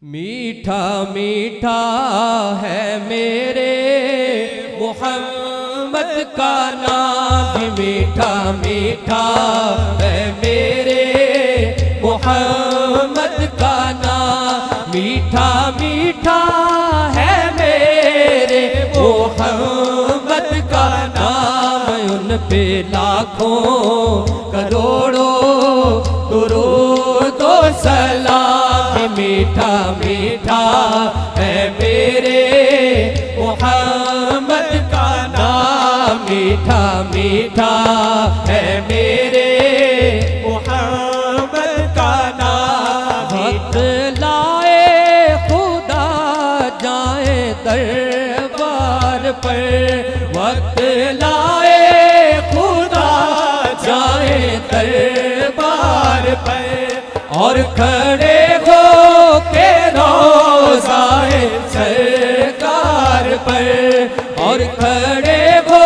मीठा मीठा है मेरे मोहम्मद का नाम, मीठा मीठा है मेरे मोहम्मद का नाम, मीठा मीठा है मेरे मोहम्मद का नाम। उन पे लाखों करोड़ों दुरूद व सलाम। मीठा मीठा है मेरे मोहम्मद का नाम, मीठा मीठा है मेरे मोहम्मद का नाम। वक्त लाए खुदा जाए दरबार पर, वक्त लाए खुदा जाए दरबार पर, और खड़े हो के रोज़ाए सरकार पर, और खड़े हो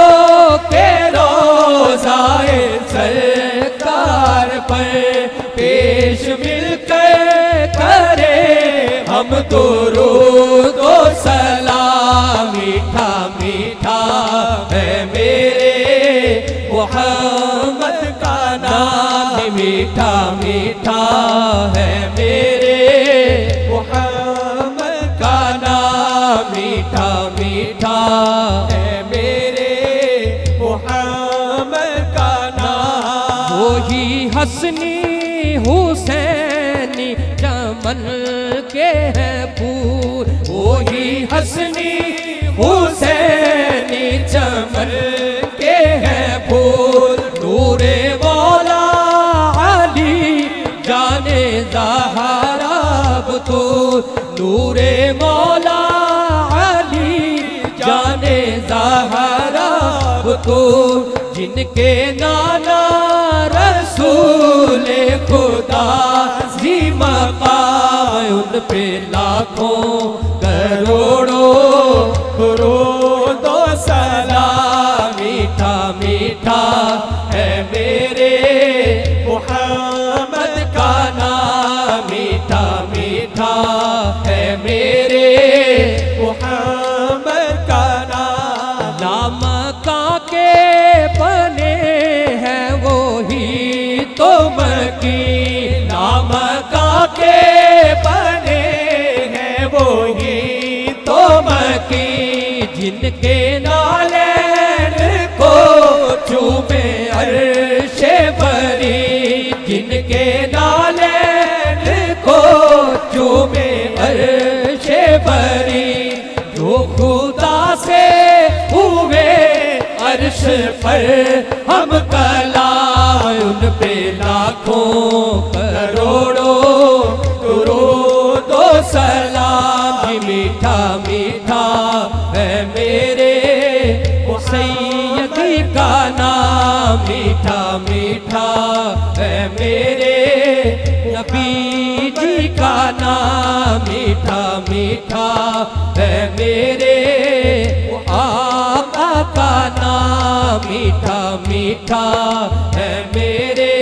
के रोज़ाए सरकार पर, पेश मिलकर करे हम दुरूद व सलाम। मीठा मीठा है मेरे मोहम्मद का नाम, मीठा मीठा है मेरे मोहम्मद का नाम, मीठा मीठा है मेरे मोहम्मद का नाम। वही हसनी हुसैनी चमन के हैं फूल, वही हसनी हुसैनी चमन के हैं फूल। नूरे मौला अली जाने ज़हरा बतूल, नूरे मौला अली जाने ज़हरा बतूल। जिनके नाना रसूल खुदा जी मकाम, उन पे लाखों करोड़ों दुरूद व सलाम। मीठा मीठा है मेरे मोहम्मद का नाम, मीठा मीठा है मेरे मोहम्मद का नाम। नाम का के बने हैं वो ही तो मकी, नाम का के बने हैं वो ही तो मकी। जिनके नालैन को चूमे अर्शे बरी, जिनके नालैन को चूमे अर्शे बरी। जो खुदा से हुए अर्श पर हम कलाम, उन पे लाखों करोड़ों दुरूद व सलाम। मीठा मीठा है मेरे सैयदी का नाम, मीठा मीठा है मेरे नबी जी का नाम, मीठा मीठा है मेरे आका का नाम, मीठा मीठा है मेरे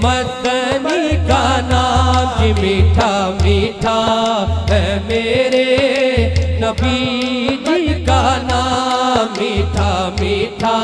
मदनी का नाम। मीठा मीठा है मेरे नबी जी का नाम, मीठा मीठा